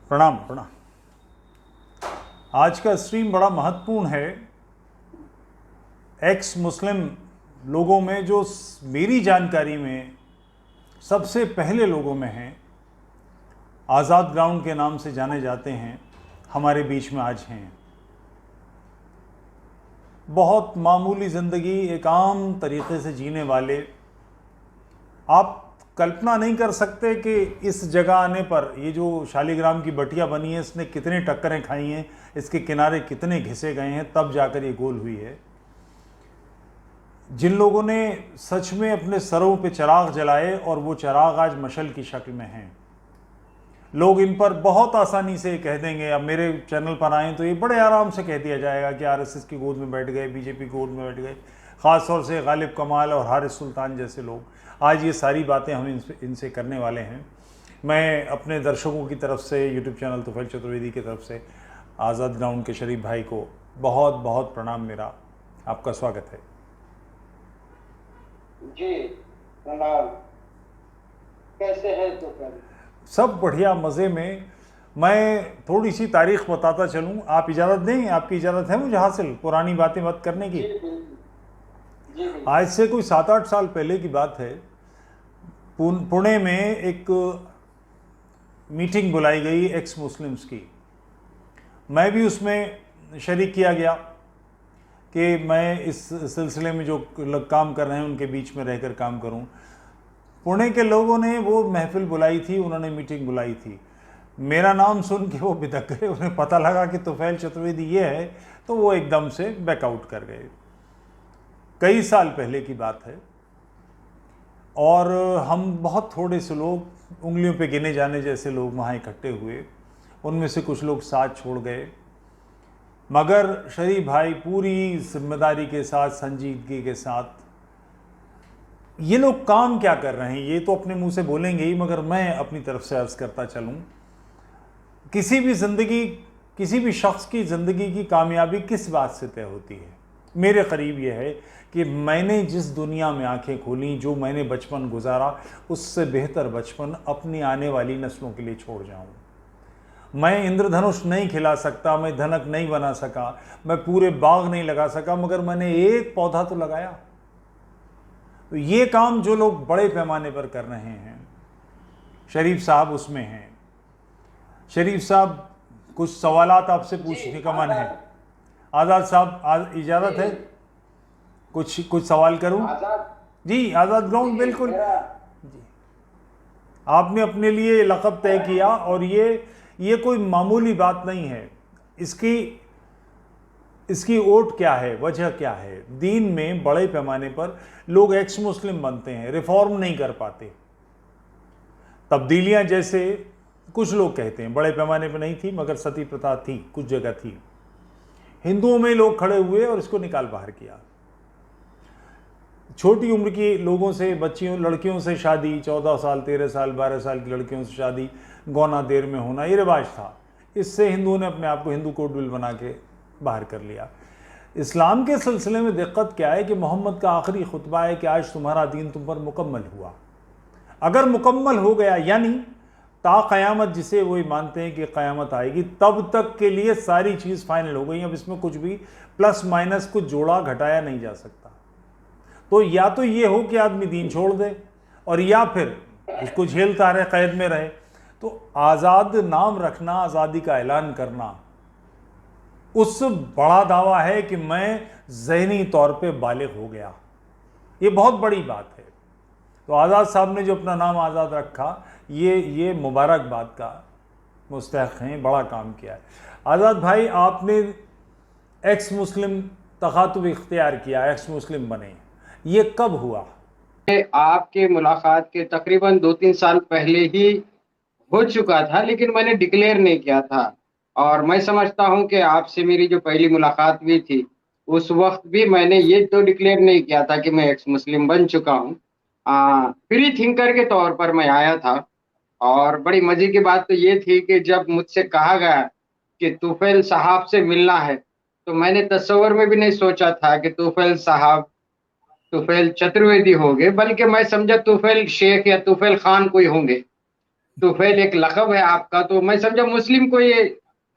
प्रणाम प्रणाम। आज का स्ट्रीम बड़ा महत्वपूर्ण है। एक्स मुस्लिम लोगों में जो मेरी जानकारी में सबसे पहले लोगों में हैं, आज़ाद ग्राउंड के नाम से जाने जाते हैं, हमारे बीच में आज हैं। बहुत मामूली ज़िंदगी, एक आम तरीक़े से जीने वाले। आप कल्पना नहीं कर सकते कि इस जगह आने पर ये जो शालिग्राम की बटिया बनी है, इसने कितनी टक्करें खाई हैं, इसके किनारे कितने घिसे गए हैं, तब जाकर ये गोल हुई है। जिन लोगों ने सच में अपने सरों पे चिराग जलाए और वो चिराग आज मशल की शक्ल में हैं, लोग इन पर बहुत आसानी से कह देंगे। अब मेरे चैनल पर आएँ तो ये बड़े आराम से कह दिया जाएगा कि आरएसएस की गोद में बैठ गए, बीजेपी की गोद में बैठ गए। ख़ास तौर से गालिब कमाल और हारिस सुल्तान जैसे लोग आज ये सारी बातें हम इनसे करने वाले हैं। मैं अपने दर्शकों की तरफ से, यूट्यूब चैनल तुफैल चतुर्वेदी की तरफ से आज़ाद ग्राउंड के शरीफ भाई को बहुत बहुत प्रणाम। मेरा आपका स्वागत है जी। प्रणाम। कैसे है तुफैल? सब बढ़िया, मज़े में। मैं थोड़ी सी तारीख़ बताता चलूँ, आप इजाज़त दें? आपकी इजाज़त है मुझे हासिल पुरानी बातें मत करने की? जी, आज से कोई 7-8 साल पहले की बात है। पुणे में एक मीटिंग बुलाई गई एक्स मुस्लिम्स की। मैं भी उसमें शरीक किया गया कि मैं इस सिलसिले में जो लोग काम कर रहे हैं उनके बीच में रहकर काम करूं। पुणे के लोगों ने वो महफिल बुलाई थी, उन्होंने मीटिंग बुलाई थी। मेरा नाम सुन के वो बिदक गए। उन्हें पता लगा कि तुफैल चतुर्वेदी ये है, तो वो एकदम से बैकआउट कर गए। कई साल पहले की बात है और हम बहुत थोड़े से लोग, उंगलियों पे गिने जाने जैसे लोग वहाँ इकट्ठे हुए। उनमें से कुछ लोग साथ छोड़ गए, मगर शरीफ भाई पूरी जिम्मेदारी के साथ, संजीदगी के साथ। ये लोग काम क्या कर रहे हैं ये तो अपने मुंह से बोलेंगे ही, मगर मैं अपनी तरफ से अर्ज़ करता चलूँ। किसी भी ज़िंदगी, किसी भी शख्स की ज़िंदगी की कामयाबी किस बात से तय होती है? मेरे करीब ये है कि मैंने जिस दुनिया में आंखें खोली, जो मैंने बचपन गुजारा, उससे बेहतर बचपन अपनी आने वाली नस्लों के लिए छोड़ जाऊं। मैं इंद्रधनुष नहीं खिला सकता, मैं धनक नहीं बना सका, मैं पूरे बाग नहीं लगा सका, मगर मैंने एक पौधा तो लगाया। तो ये काम जो लोग बड़े पैमाने पर कर रहे हैं, शरीफ साहब उसमें हैं। शरीफ साहब, कुछ सवालात आपसे पूछने का मन है। आज़ाद साहब, इजाज़त है? कुछ सवाल करूं? जी, आज़ाद ग्राउंड, बिल्कुल जी। आपने अपने लिए लक़ब तय किया और ये कोई मामूली बात नहीं है। इसकी ओट क्या है, वजह क्या है? दीन में बड़े पैमाने पर लोग एक्स मुस्लिम बनते हैं, रिफॉर्म नहीं कर पाते। तब्दीलियां जैसे कुछ लोग कहते हैं, बड़े पैमाने पर नहीं थी, मगर सती प्रथा थी, कुछ जगह थी। हिंदुओं में लोग खड़े हुए और इसको निकाल बाहर किया। छोटी उम्र के लोगों से, बच्चियों, लड़कियों से शादी, 14 साल, 13 साल, 12 साल की लड़कियों से शादी, गौना देर में होना, ये रिवाज था। इससे हिंदुओं ने अपने आप को हिंदू कोड बिल बना के बाहर कर लिया। इस्लाम के सिलसिले में दिक्कत क्या है कि मोहम्मद का आखिरी खुतबा है कि आज तुम्हारा दीन तुम पर मुकम्मल हुआ। अगर मुकम्मल हो गया, यानी ता क़यामत, जिसे वो मानते हैं कि क़यामत आएगी, तब तक के लिए सारी चीज़ फाइनल हो गई। अब इसमें कुछ भी प्लस माइनस, कुछ जोड़ा घटाया नहीं जा सकता। तो या तो ये हो कि आदमी दीन छोड़ दे, और या फिर उसको झेलता रहे, कैद में रहे। तो आज़ाद नाम रखना, आज़ादी का ऐलान करना, उस बड़ा दावा है कि मैं ज़हनी तौर पे बालिग हो गया। ये बहुत बड़ी बात है। तो आज़ाद साहब ने जो अपना नाम आज़ाद रखा, ये मुबारकबाद का मुस्तहक़ हैं, बड़ा काम किया है। आज़ाद भाई, आपने एक्स मुस्लिम तख़ातुब इख्तियार किया, एक्स मुस्लिम बने, ये कब हुआ? आपके मुलाकात के तकरीबन 2-3 साल पहले ही हो चुका था, लेकिन मैंने डिक्लेयर नहीं किया था। और मैं समझता हूं कि आपसे मेरी जो पहली मुलाकात हुई थी, उस वक्त भी मैंने ये तो डिक्लेयर नहीं किया था कि मैं एक्स मुस्लिम बन चुका हूं। फ्री थिंकर के तौर पर मैं आया था। और बड़ी मजे की बात तो ये थी कि जब मुझसे कहा गया कि तुफैल साहब से मिलना है, तो मैंने तस्वर में भी नहीं सोचा था कि तुफैल साहब तुफैल चतुर्वेदी होंगे, बल्कि मैं समझा तुफैल शेख या तुफैल खान कोई होंगे। तुफैल एक लक़ब है आपका, तो मैं समझा मुस्लिम कोई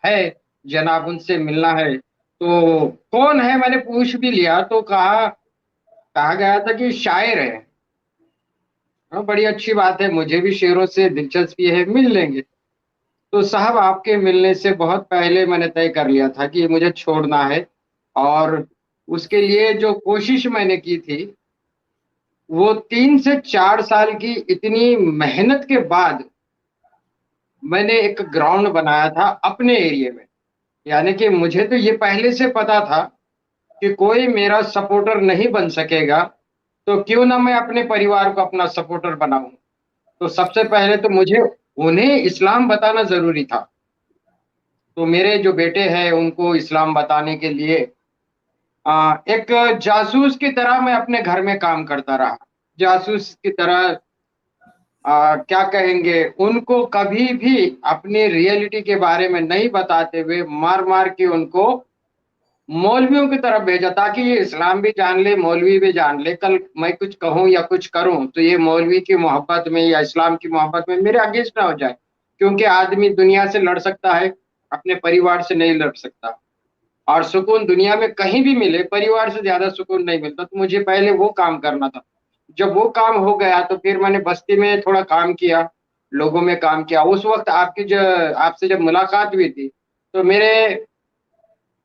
है, जनाब उनसे मिलना है। तो कौन है मैंने पूछ भी लिया, तो कहा गया था कि शायर है। हाँ, बड़ी अच्छी बात है, मुझे भी शेरों से दिलचस्पी है, मिल लेंगे। तो साहब आपके मिलने से बहुत पहले मैंने तय कर लिया था कि मुझे छोड़ना है, और उसके लिए जो कोशिश मैंने की थी, वो 3 से 4 साल की इतनी मेहनत के बाद मैंने एक ग्राउंड बनाया था अपने एरिया में। यानी कि मुझे तो ये पहले से पता था कि कोई मेरा सपोर्टर नहीं बन सकेगा, तो क्यों ना मैं अपने परिवार को अपना सपोर्टर बनाऊं। तो सबसे पहले तो मुझे उन्हें इस्लाम बताना ज़रूरी था। तो मेरे जो बेटे हैं उनको इस्लाम बताने के लिए एक जासूस की तरह मैं अपने घर में काम करता रहा। जासूस की तरह क्या कहेंगे, उनको कभी भी अपनी रियलिटी के बारे में नहीं बताते हुए मार-मार के उनको मौलवियों की तरफ भेजा, ताकि ये इस्लाम भी जान ले, मौलवी भी जान ले। कल मैं कुछ कहूँ या कुछ करूँ तो ये मौलवी की मोहब्बत में या इस्लाम की मोहब्बत में मेरे अगेंस्ट ना हो जाए। क्योंकि आदमी दुनिया से लड़ सकता है, अपने परिवार से नहीं लड़ सकता। और सुकून दुनिया में कहीं भी मिले, परिवार से ज़्यादा सुकून नहीं मिलता। तो मुझे पहले वो काम करना था। जब वो काम हो गया तो फिर मैंने बस्ती में थोड़ा काम किया, लोगों में काम किया। उस वक़्त आपसे जब मुलाकात हुई थी, तो मेरे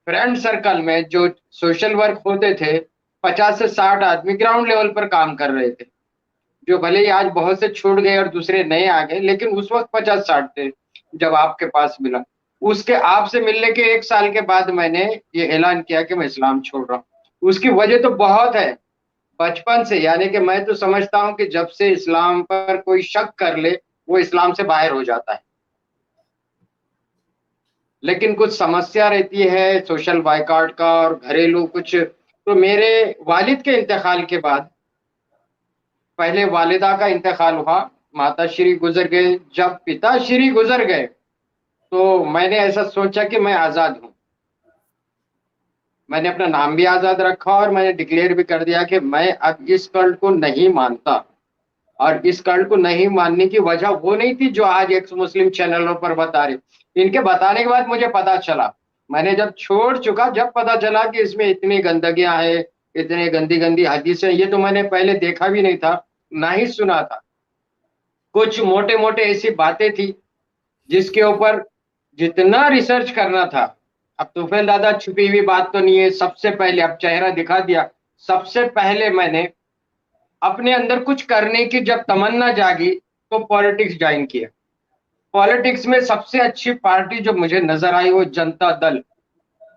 फ्रेंड सर्कल में जो सोशल वर्क होते थे, 50 से 60 आदमी ग्राउंड लेवल पर काम कर रहे थे। जो भले ही आज बहुत से छूट गए और दूसरे नए आ गए, लेकिन उस वक़्त 50-60 थे, जब आपके पास मिला। उसके आपसे मिलने के 1 साल के बाद मैंने ये ऐलान किया कि मैं इस्लाम छोड़ रहा हूँ। उसकी वजह तो बहुत है, बचपन से, यानी कि मैं तो समझता हूँ कि जब से इस्लाम पर कोई शक कर ले, वो इस्लाम से बाहर हो जाता है। लेकिन कुछ समस्या रहती है सोशल बायकॉट का और घरेलू कुछ। तो मेरे वालिद के इंतकाल के बाद, पहले वालिदा का इंतकाल हुआ, माताश्री गुज़र गए। जब पिताश्री गुज़र गए, तो मैंने ऐसा सोचा कि मैं आज़ाद हूँ। मैंने अपना नाम भी आज़ाद रखा और मैंने डिक्लेयर भी कर दिया कि मैं अब इस कल्ट को नहीं मानता। और इस कल्ट को नहीं मानने की वजह वो नहीं थी जो आज एक्स मुस्लिम चैनलों पर बता रहे। इनके बताने के बाद मुझे पता चला, मैंने जब छोड़ चुका, जब पता चला कि इसमें इतनी गंदगियां हैं, इतनी गंदी गंदी हदीसें, ये तो मैंने पहले देखा भी नहीं था, ना ही सुना था। कुछ मोटे मोटे ऐसी बातें थी जिसके ऊपर जितना रिसर्च करना था। अब तूफैल दादा छुपी हुई बात तो नहीं है, सबसे पहले अब चेहरा दिखा दिया। सबसे पहले मैंने अपने अंदर कुछ करने की जब तमन्ना जागी, तो पॉलिटिक्स ज्वाइन किया। पॉलिटिक्स में सबसे अच्छी पार्टी जो मुझे नजर आई वो जनता दल,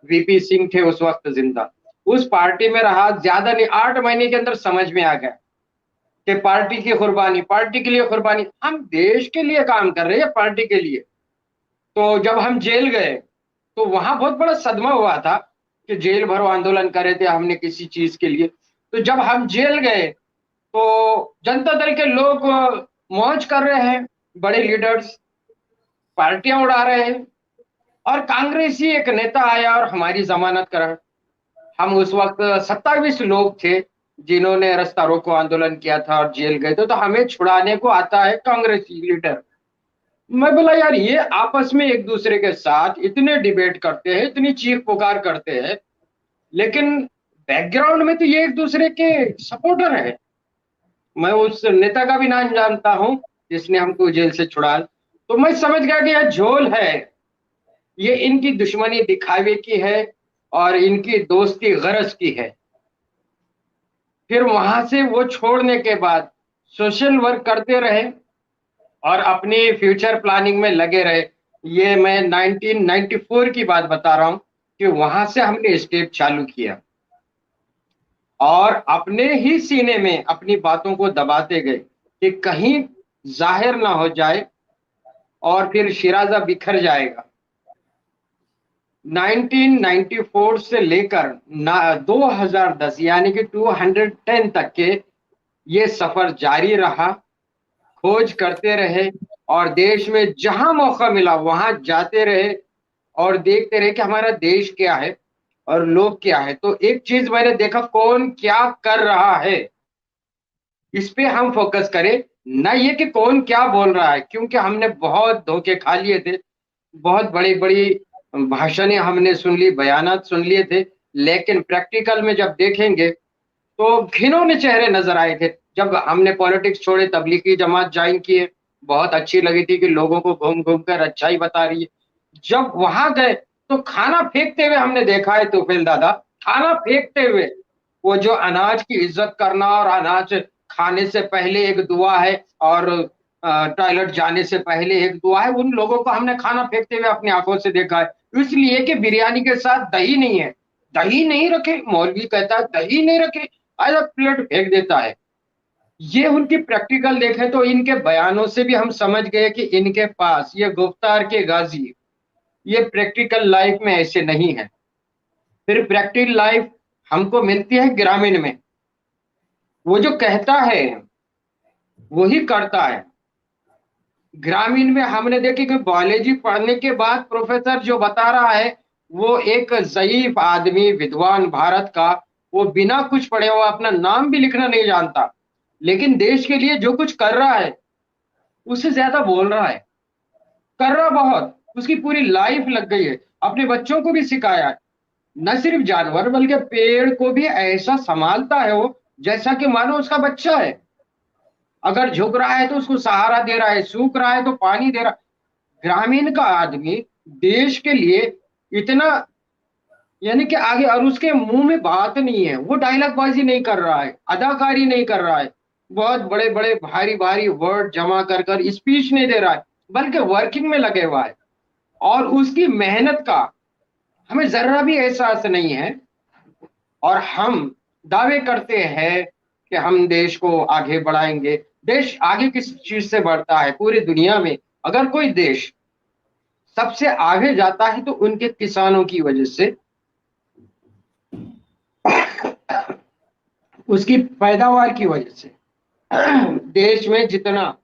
वीपी सिंह थे उस वक्त जिंदा। उस पार्टी में रहा, ज्यादा नहीं 8 महीने के अंदर समझ में आ गया कि पार्टी की कुर्बानी, पार्टी के लिए कुर्बानी, हम देश के लिए काम कर रहे हैं, पार्टी के लिए। तो जब हम जेल गए, तो वहां बहुत बड़ा सदमा हुआ था कि जेल भरो आंदोलन करे थे हमने किसी चीज के लिए। तो जब हम जेल गए, तो जनता दल के लोग मौज कर रहे हैं, बड़े लीडर्स पार्टियां उड़ा रहे हैं, और कांग्रेसी एक नेता आया और हमारी जमानत करा। हम उस वक्त 27 लोग थे जिन्होंने रास्ता रोको आंदोलन किया था और जेल गए थे। तो हमें छुड़ाने को आता है कांग्रेसी लीडर। मैं बोला यार, ये आपस में एक दूसरे के साथ इतने डिबेट करते हैं, इतनी चीख पुकार करते हैं, लेकिन बैकग्राउंड में तो ये एक दूसरे के सपोर्टर है। मैं उस नेता का भी नाम जानता हूं जिसने हमको जेल से छुड़ाया। तो मैं समझ गया कि यह झोल है, ये इनकी दुश्मनी दिखावे की है और इनकी दोस्ती गरज की है। फिर वहां से वो छोड़ने के बाद सोशल वर्क करते रहे और अपनी फ्यूचर प्लानिंग में लगे रहे। ये मैं 1994 की बात बता रहा हूं कि वहां से हमने स्टेप चालू किया और अपने ही सीने में अपनी बातों को दबाते गए कि कहीं जाहिर ना हो जाए और फिर शिराजा बिखर जाएगा। 1994 से लेकर 2010 यानी कि 210 तक के ये सफर जारी रहा। खोज करते रहे और देश में जहां मौका मिला वहां जाते रहे और देखते रहे कि हमारा देश क्या है और लोग क्या है। तो एक चीज मैंने देखा, कौन क्या कर रहा है। इस पे हम फोकस करें, ना ये कि कौन क्या बोल रहा है, क्योंकि हमने बहुत धोखे खा लिए थे, बहुत बड़ी बड़ी भाषणें हमने सुन ली, बयानात सुन लिए थे, लेकिन प्रैक्टिकल में जब देखेंगे तो घिनौने चेहरे नजर आए थे। जब हमने पॉलिटिक्स छोड़े, तबलीगी जमात ज्वाइन किए, बहुत अच्छी लगी थी कि लोगों को घूम घूम कर अच्छाई बता रही है। जब वहां गए तो खाना फेंकते हुए हमने देखा है तोफेल दादा, खाना फेंकते हुए। वो जो अनाज की इज्जत करना और अनाज खाने से पहले एक दुआ है, और टॉयलेट जाने से पहले एक दुआ है, उन लोगों को हमने खाना फेंकते हुए अपनी आंखों से देखा है। इसलिए कि बिरयानी के साथ दही नहीं है, दही नहीं रखे, मौलवी कहता है दही नहीं रखे, आधा प्लेट फेंक देता है। ये उनकी प्रैक्टिकल देखें तो इनके बयानों से भी हम समझ गए कि इनके पास, ये गुफ्तार के गाजी, ये प्रैक्टिकल लाइफ में ऐसे नहीं है। फिर प्रैक्टिकल लाइफ हमको मिलती है ग्रामीण में। वो जो कहता है वही करता है। ग्रामीण में हमने देखी कि बायोलॉजी पढ़ने के बाद प्रोफेसर जो बता रहा है, वो एक ज़ईफ आदमी, विद्वान भारत का, वो बिना कुछ पढ़े, वो अपना नाम भी लिखना नहीं जानता, लेकिन देश के लिए जो कुछ कर रहा है उससे ज्यादा बोल रहा है, कर रहा बहुत, उसकी पूरी लाइफ लग गई है, अपने बच्चों को भी सिखाया है। न सिर्फ जानवर बल्कि पेड़ को भी ऐसा संभालता है वो, जैसा कि मानो उसका बच्चा है। अगर झुक रहा है तो उसको सहारा दे रहा है, सूख रहा है तो पानी दे रहा है। ग्रामीण का आदमी देश के लिए इतना, यानी कि आगे, और उसके मुंह में बात नहीं है, वो डायलॉग बाजी नहीं कर रहा है, अदाकारी नहीं कर रहा है, बहुत बड़े बड़े भारी भारी वर्ड जमा कर कर स्पीच नहीं दे रहा है, बल्कि वर्किंग में लगे हुआ है। और उसकी मेहनत का हमें जरा भी एहसास नहीं है, और हम दावे करते हैं कि हम देश को आगे बढ़ाएंगे। देश आगे किस चीज से बढ़ता है पूरी दुनिया में? अगर कोई देश सबसे आगे जाता है तो उनके किसानों की वजह से, उसकी पैदावार की वजह से। देश में जितना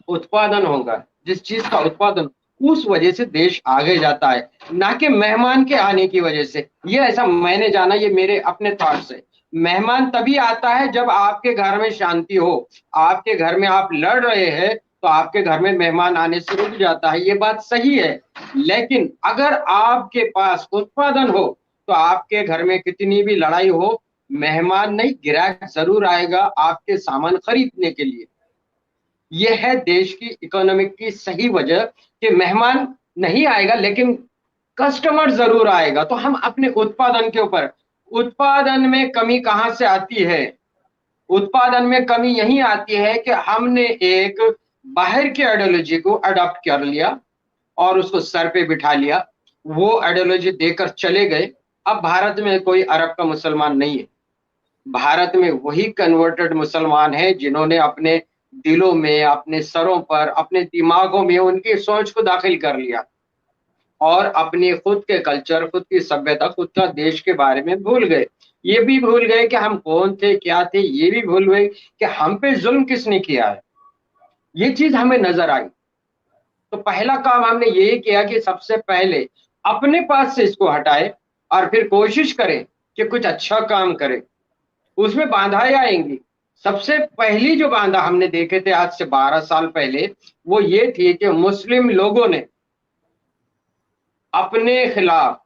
उत्पादन होगा, जिस चीज का उत्पादन, उस वजह से देश आगे जाता है, ना कि मेहमान के आने की वजह से। ये ऐसा मैंने जाना, ये मेरे अपने थॉट्स है। मेहमान तभी आता है जब आपके घर में शांति हो, आपके घर में आप लड़ रहे हैं तो आपके घर में मेहमान आने से रुक जाता है, ये बात सही है। लेकिन अगर आपके पास उत्पादन हो तो आपके घर में कितनी भी लड़ाई हो, मेहमान नहीं, ग्राहक जरूर आएगा आपके सामान खरीदने के लिए। ये है देश की इकोनॉमिक की सही वजह, कि मेहमान नहीं आएगा लेकिन कस्टमर जरूर आएगा। तो हम अपने उत्पादन के ऊपर, उत्पादन में कमी कहां से आती है? उत्पादन में कमी यही आती है कि हमने एक बाहर की आइडियोलॉजी को अडॉप्ट कर लिया और उसको सर पे बिठा लिया, वो आइडियोलॉजी देकर चले गए। अब भारत में कोई अरब का मुसलमान नहीं है, भारत में वही कन्वर्टेड मुसलमान है जिन्होंने अपने दिलों में, अपने सरों पर, अपने दिमागों में उनकी सोच को दाखिल कर लिया, और अपने खुद के कल्चर, खुद की सभ्यता, खुद का देश के बारे में भूल गए। ये भी भूल गए कि हम कौन थे, क्या थे, ये भी भूल गए कि हम पे जुल्म किसने किया है। ये चीज हमें नजर आई। तो पहला काम हमने यही किया कि सबसे पहले अपने पास से इसको हटाए, और फिर कोशिश करें कि कुछ अच्छा काम करें। उसमें बाधाएं आएंगी। सबसे पहली जो बाधा हमने देखे थे आज से 12 साल पहले, वो ये थी कि मुस्लिम लोगों ने अपने खिलाफ,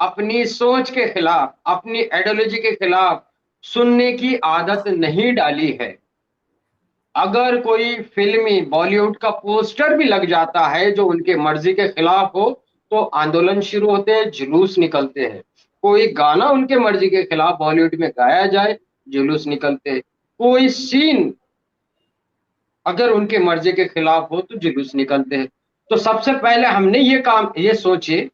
अपनी सोच के खिलाफ, अपनी आइडियोलॉजी के खिलाफ सुनने की आदत नहीं डाली है। अगर कोई फिल्मी बॉलीवुड का पोस्टर भी लग जाता है जो उनके मर्जी के खिलाफ हो, तो आंदोलन शुरू होते हैं, जुलूस निकलते हैं। कोई गाना उनके मर्जी के खिलाफ बॉलीवुड में गाया जाए, जुलूस निकलते हैं। कोई सीन अगर उनके मर्जी के खिलाफ हो तो जुलूस निकलते हैं। तो सबसे पहले हमने ये काम, ये सोचे,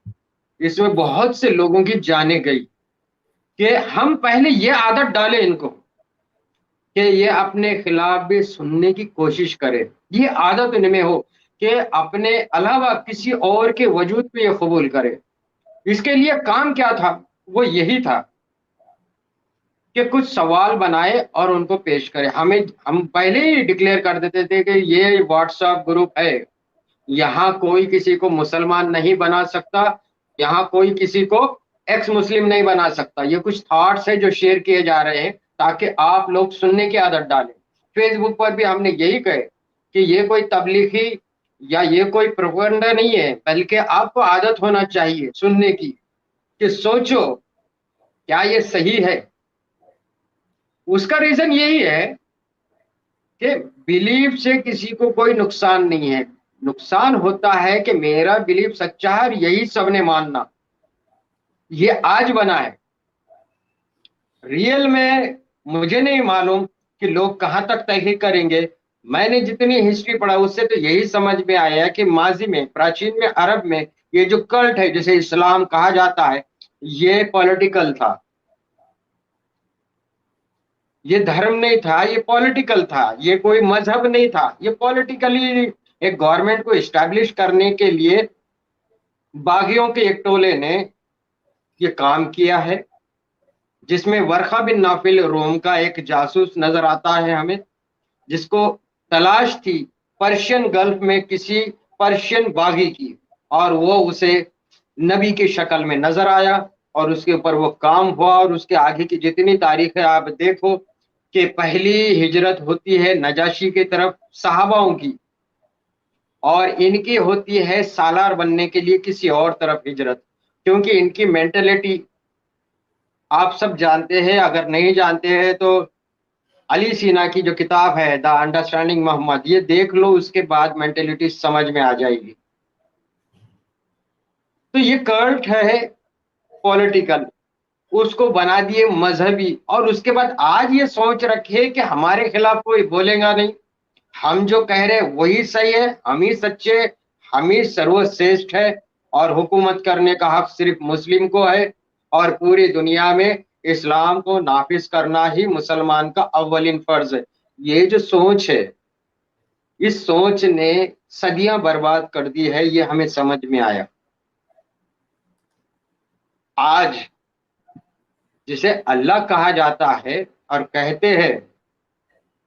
इसमें बहुत से लोगों की जाने गई, कि हम पहले ये आदत डालें इनको कि ये अपने खिलाफ भी सुनने की कोशिश करें। ये आदत इनमें हो कि अपने अलावा किसी और के वजूद पे ये कबूल करें। इसके लिए काम क्या था? वो यही था कि कुछ सवाल बनाए और उनको पेश करें। हम पहले ही डिक्लेयर कर देते थे कि ये व्हाट्सएप ग्रुप है, यहाँ कोई किसी को मुसलमान नहीं बना सकता, यहाँ कोई किसी को एक्स मुस्लिम नहीं बना सकता। ये कुछ थॉट्स है जो शेयर किए जा रहे हैं ताकि आप लोग सुनने की आदत डालें। फेसबुक पर भी हमने यही कहे कि ये कोई तबलीगी या ये कोई प्रोपेगेंडा नहीं है, बल्कि आपको आदत होना चाहिए सुनने की, कि सोचो क्या ये सही है। उसका रीजन यही है कि बिलीफ से किसी को कोई नुकसान नहीं है। नुकसान होता है कि मेरा बिलीफ सच्चा है और यही सबने मानना, ये आज बना है। रियल में मुझे नहीं मालूम कि लोग कहां तक तहकीक करेंगे। मैंने जितनी हिस्ट्री पढ़ा उससे तो यही समझ में आया है कि माजी में, प्राचीन में, अरब में ये जो कल्ट है जिसे इस्लाम कहा जाता है, ये पॉलिटिकल था। ये धर्म नहीं था, ये पॉलिटिकल था। ये कोई मजहब नहीं था, ये पॉलिटिकली एक गवर्नमेंट को एस्टैब्लिश करने के लिए बागियों के एक टोले ने ये काम किया है, जिसमें वर्का बिन नाफिल रोम का एक जासूस नजर आता है हमें, जिसको तलाश थी पर्शियन गल्फ में किसी पर्शियन बागी की, और वो उसे नबी की शक्ल में नजर आया और उसके ऊपर वो काम हुआ। और उसके आगे की जितनी तारीख है आप देखो कि पहली हिजरत होती है नजाशी की तरफ सहाबाओं की, और इनकी होती है सालार बनने के लिए किसी और तरफ हिजरत, क्योंकि इनकी मेंटेलिटी आप सब जानते हैं। अगर नहीं जानते हैं तो अली सीना की जो किताब है द अंडरस्टैंडिंग मोहम्मद, ये देख लो, उसके बाद मेंटेलिटी समझ में आ जाएगी। तो ये कल्ट है पॉलिटिकल, उसको बना दिए मजहबी, और उसके बाद आज ये सोच रखे कि हमारे खिलाफ कोई बोलेगा नहीं, हम जो कह रहे हैं वही सही है, हम ही सच्चे, हम ही सर्वश्रेष्ठ है, और हुकूमत करने का हक सिर्फ मुस्लिम को है, और पूरी दुनिया में इस्लाम को नाफिज करना ही मुसलमान का अव्वलिन फर्ज है। ये जो सोच है, इस सोच ने सदियां बर्बाद कर दी है, ये हमें समझ में आया। आज जिसे अल्लाह कहा जाता है और कहते हैं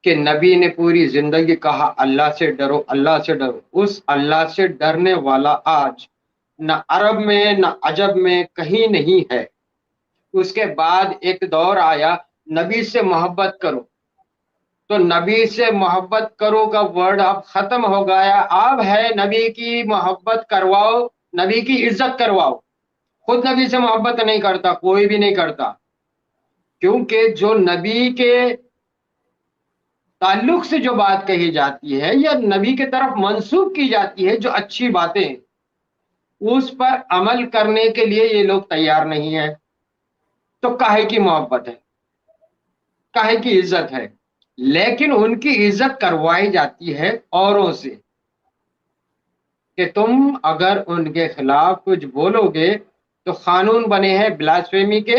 कि नबी ने पूरी जिंदगी कहा अल्लाह से डरो, अल्लाह से डरो, उस अल्लाह से डरने वाला आज न अरब में न अजब में कहीं नहीं है। उसके बाद एक दौर आया, नबी से मोहब्बत करो, तो नबी से मोहब्बत करो का वर्ड अब खत्म हो गया। अब है नबी की मोहब्बत करवाओ, नबी की इज्जत करवाओ। खुद नबी से मोहब्बत नहीं करता, कोई भी नहीं करता, क्योंकि जो नबी के ताल्लुक से जो बात कही जाती है या नबी के तरफ मंसूब की जाती है, जो अच्छी बातें, उस पर अमल करने के लिए ये लोग तैयार नहीं है। तो काहे की मोहब्बत है, काहे की इज्जत है। लेकिन उनकी इज्जत करवाई जाती है औरों से, कि तुम अगर उनके खिलाफ कुछ बोलोगे तो कानून बने हैं ब्लास्फेमी के,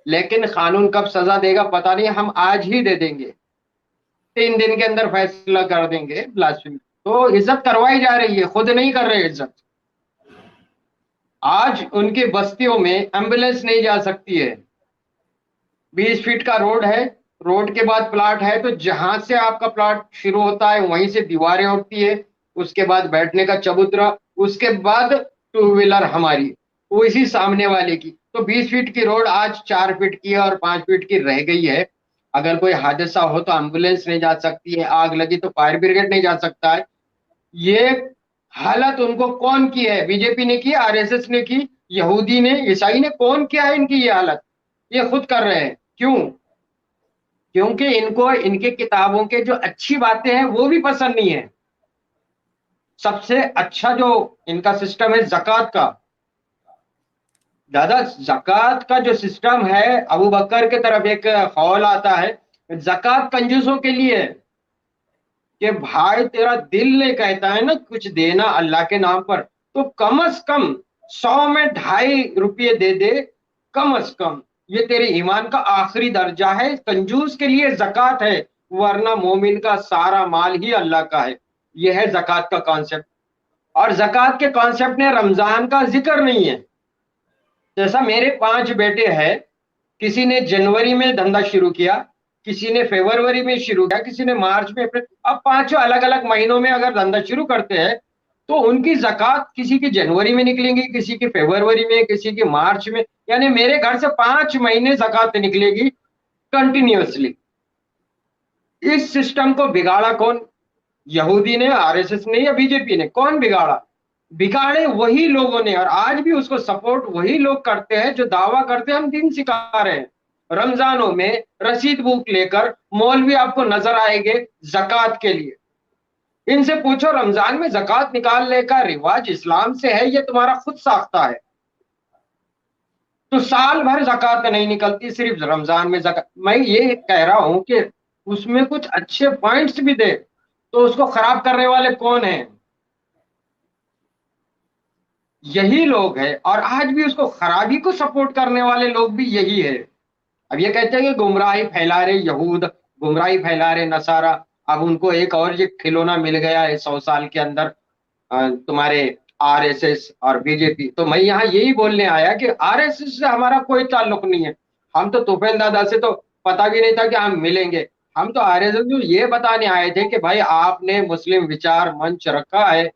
लेकिन कानून कब सजा देगा पता नहीं, हम आज ही दे देंगे, 3 दिन के अंदर फैसला कर देंगे ब्लास्फेमी। तो इज्जत करवाई जा रही है, खुद नहीं कर रहे इज्जत। आज उनकी बस्तियों में एम्बुलेंस नहीं जा सकती है, 20 फीट का रोड है, रोड के बाद प्लाट है, तो जहां से आपका प्लाट शुरू होता है वहीं से दीवारें उठती है, उसके बाद बैठने का चबूतरा, उसके बाद टू व्हीलर हमारी, वो इसी सामने वाले की। तो 20 फीट की रोड आज 4 फीट की है और 5 फीट की रह गई है। अगर कोई हादसा हो तो एम्बुलेंस नहीं जा सकती है, आग लगी तो फायर ब्रिगेड नहीं जा सकता है। ये हालत उनको कौन की है? बीजेपी ने की, आरएसएस ने की, यहूदी ने, ईसाई ने, कौन किया है इनकी ये हालत? ये खुद कर रहे हैं। क्यों? क्योंकि इनको इनके किताबों के जो अच्छी बातें हैं वो भी पसंद नहीं है। सबसे अच्छा जो इनका सिस्टम है जक़ात का, दादा जक़ात का जो सिस्टम है, अबू बकर के तरफ एक कौल आता है, जक़ात कंजूसों के लिए है, कि भाई तेरा दिल नहीं कहता है ना कुछ देना अल्लाह के नाम पर, तो कम से कम 100 में 2.5 रुपये दे दे, कम से कम। ये तेरे ईमान का आखिरी दर्जा है, कंजूस के लिए जक़ात है, वरना मोमिन का सारा माल ही अल्लाह का है। यह है जक़ात का कॉन्सेप्ट। और जक़ात के कॉन्सेप्ट में रमजान का जिक्र नहीं है। जैसा मेरे 5 बेटे हैं, किसी ने जनवरी में धंधा शुरू किया, किसी ने फरवरी में शुरू किया, किसी ने मार्च में, अप्रैल, अब 5 अलग अलग महीनों में अगर धंधा शुरू करते हैं तो उनकी जक़ात किसी की जनवरी में निकलेगी, किसी की फरवरी में, किसी की मार्च में। यानी मेरे घर से 5 महीने जक़ात निकलेगी कंटिन्यूअसली। इस सिस्टम को बिगाड़ा कौन? यहूदी ने, आरएसएस ने या बीजेपी ने? कौन बिगाड़ा? बिगाड़े वही लोगों ने, और आज भी उसको सपोर्ट वही लोग करते हैं जो दावा करते हैं हम दिन सिखा रहे हैं। रमजानों में रसीद बुक लेकर मौलवी आपको नजर आएंगे जक़ात के लिए। इनसे पूछो रमजान में जक़ात निकालने का रिवाज इस्लाम से है, ये तुम्हारा खुद साख्ता है? तो साल भर जक़ात नहीं निकलती, सिर्फ रमजान में जक़ात। मैं ये कह रहा हूं कि उसमें कुछ अच्छे पॉइंट्स भी दे, तो उसको खराब करने वाले कौन हैं? यही लोग हैं, और आज भी उसको खराबी को सपोर्ट करने वाले लोग भी यही है। अब ये कहते हैं कि गुमराही फैला रहे यहूद, गुमराही फैला रहे नसारा। अब उनको एक और ये खिलौना मिल गया है 100 साल के अंदर, तुम्हारे आरएसएस और बीजेपी। तो मैं यहाँ यही बोलने आया कि आरएसएस से हमारा कोई ताल्लुक नहीं है। हम तो तोफेल दादा से तो पता भी नहीं था कि हम मिलेंगे। हम तो आरएसएस को ये बताने आए थे कि भाई आपने मुस्लिम विचार मंच रखा है,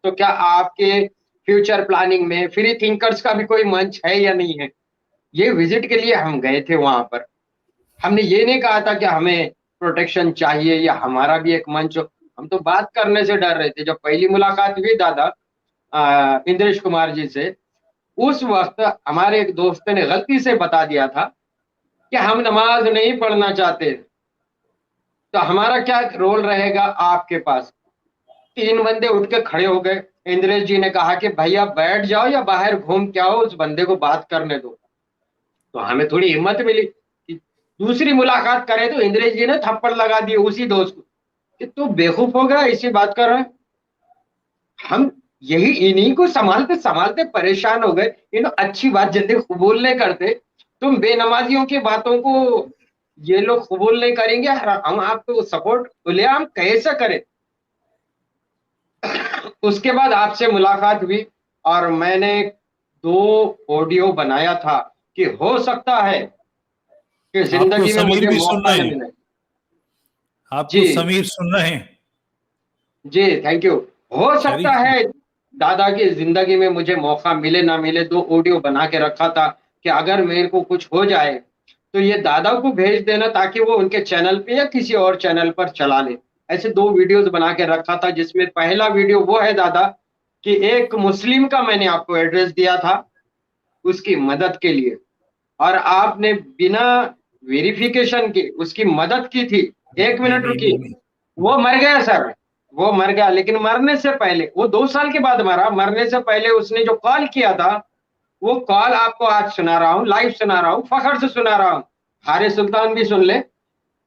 तो क्या आपके फ्यूचर प्लानिंग में फ्री थिंकर्स का भी कोई मंच है या नहीं है? ये विजिट के लिए हम गए थे वहां पर। हमने ये नहीं कहा था कि हमें प्रोटेक्शन चाहिए या हमारा भी एक मंच हो। हम तो बात करने से डर रहे थे। जब पहली मुलाकात हुई दादा इंद्रेश कुमार जी से, उस वक्त हमारे एक दोस्त ने गलती से बता दिया था कि हम नमाज नहीं पढ़ना चाहते, तो हमारा क्या रोल रहेगा आपके पास? 3 बंदे उठ के खड़े हो गए। इंद्रेश जी ने कहा कि भैया बैठ जाओ या बाहर घूम के आओ, उस बंदे को बात करने दो। तो हमें थोड़ी हिम्मत मिली कि दूसरी मुलाकात करें। तो इंद्रेश जी ने थप्पड़ लगा दिए उसी दोस्त को कि तू बेवकूफ हो गया, ऐसी बात कर रहा है। हम यही इन्हीं को संभालते संभालते परेशान हो गए। इन अच्छी बात जल्दी कबूल नहीं करते। तुम बेनमाजियों की बातों को ये लोग कबूल नहीं करेंगे, हम आपको सपोर्ट बोले हम कैसे करें? उसके बाद आपसे मुलाकात हुई और मैंने 2 ऑडियो बनाया था कि हो सकता है कि आपको जिंदगी में समीर मुझे भी सुन मौका रहे न हैं। मिले। आपको जी, समीर सुन रहे हैं। जी, थैंक यू। हो सकता शरीफ। है दादा की जिंदगी में मुझे मौका मिले ना मिले। 2 ऑडियो बना के रखा था कि अगर मेरे को कुछ हो जाए तो ये दादा को भेज देना, ताकि वो उनके चैनल पे या किसी और चैनल पर चला ले। ऐसे 2 वीडियोस बना के रखा था, जिसमें पहला वीडियो वो है दादा कि एक मुस्लिम का मैंने आपको एड्रेस दिया था उसकी मदद के लिए, और आपने बिना वेरिफिकेशन के उसकी मदद की थी। एक नहीं मिनट नहीं रुकिए। नहीं नहीं। वो मर गया सर, वो मर गया, लेकिन मरने से पहले, वो 2 साल के बाद मरा, मरने से पहले उसने जो कॉल किया था, वो कॉल आपको आज सुना रहा हूँ, लाइव सुना रहा हूँ, फखर से सुना रहा हूँ। हारे सुल्तान भी सुन ले।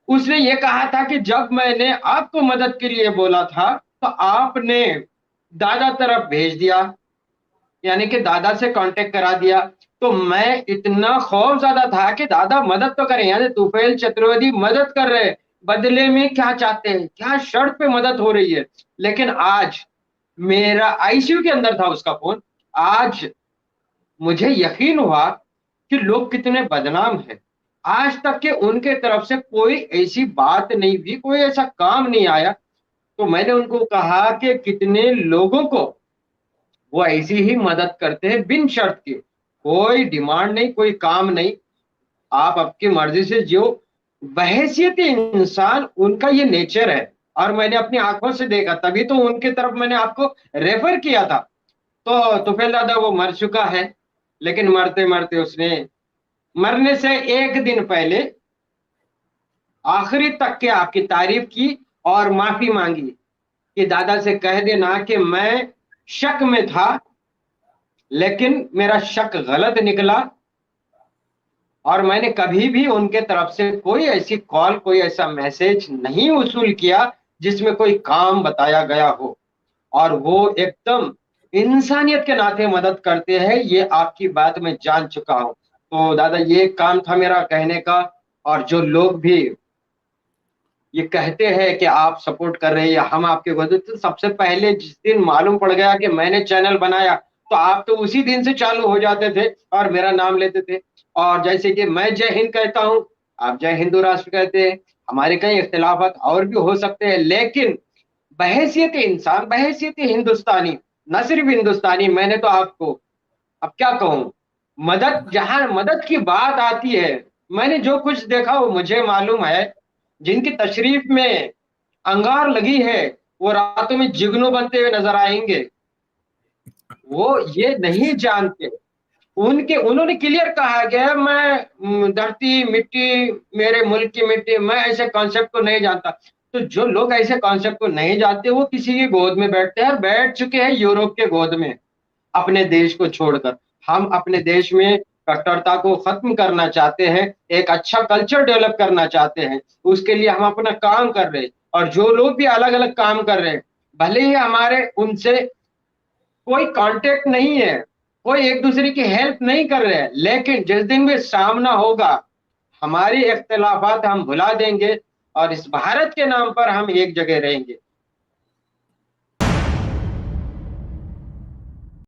उसने ये कहा था कि जब मैंने आपको मदद के लिए बोला था तो आपने दादा तरफ भेज दिया, यानी कि दादा से कांटेक्ट करा दिया। तो मैं इतना खौफजदा था कि दादा मदद तो करें, यानी तुफैल चतुर्वेदी मदद कर रहे हैं, बदले में क्या चाहते हैं, क्या शर्त पे मदद हो रही है। लेकिन आज मेरा आईसीयू के अंदर था उसका फोन। आज मुझे यकीन हुआ कि लोग कितने बदनाम हैं। आज तक के उनके तरफ से कोई ऐसी बात नहीं हुई, कोई ऐसा काम नहीं आया। तो मैंने उनको कहा कि कितने लोगों को वो ऐसी ही मदद करते हैं बिन शर्त के, कोई डिमांड नहीं, कोई काम नहीं, आप आपकी मर्जी से जियो। बहैसियत इंसान उनका ये नेचर है, और मैंने अपनी आंखों से देखा, तभी तो उनके तरफ मैंने आपको रेफर किया था। तो तुफैल दादा वो मर चुका है, लेकिन मरते मरते उसने, मरने से एक दिन पहले आखिरी तक के आपकी तारीफ की और माफी मांगी कि दादा से कह देना कि मैं शक में था, लेकिन मेरा शक गलत निकला, और मैंने कभी भी उनके तरफ से कोई ऐसी कॉल, कोई ऐसा मैसेज नहीं वसूल किया जिसमें कोई काम बताया गया हो। और वो एकदम इंसानियत के नाते मदद करते हैं, ये आपकी बात मैं जान चुका हूं। तो दादा ये काम था मेरा कहने का। और जो लोग भी ये कहते हैं कि आप सपोर्ट कर रहे हैं या हम आपके वजह, तो सबसे पहले जिस दिन मालूम पड़ गया कि मैंने चैनल बनाया, तो आप तो उसी दिन से चालू हो जाते थे और मेरा नाम लेते थे। और जैसे कि मैं जय हिंद कहता हूँ, आप जय हिंदू राष्ट्र कहते हैं। हमारे कई इख्तिलाफात और भी हो सकते हैं, लेकिन बहैसियत इंसान, बहैसियत हिंदुस्तानी, न सिर्फ हिंदुस्तानी, मैंने तो आपको अब क्या कहूँ, मदद, जहां मदद की बात आती है, मैंने जो कुछ देखा वो मुझे मालूम है जिनकी तशरीफ में अंगार लगी है, वो रातों में जिगनू बनते हुए नजर आएंगे। वो ये नहीं जानते। उनके उन्होंने क्लियर कहा गया, मैं धरती मिट्टी, मेरे मुल्क की मिट्टी, मैं ऐसे कॉन्सेप्ट को नहीं जानता। तो जो लोग ऐसे कॉन्सेप्ट को नहीं जानते वो किसी की गोद में बैठते हैं, और बैठ चुके हैं यूरोप के गोद में अपने देश को छोड़कर। हम अपने देश में कट्टरता को खत्म करना चाहते हैं, एक अच्छा कल्चर डेवलप करना चाहते हैं, उसके लिए हम अपना काम कर रहे हैं। और जो लोग भी अलग अलग काम कर रहे हैं, भले ही हमारे उनसे कोई कांटेक्ट नहीं है, कोई एक दूसरे की हेल्प नहीं कर रहे हैं, लेकिन जिस दिन भी सामना होगा, हमारी इख्तिलाफात हम भुला देंगे और इस भारत के नाम पर हम एक जगह रहेंगे।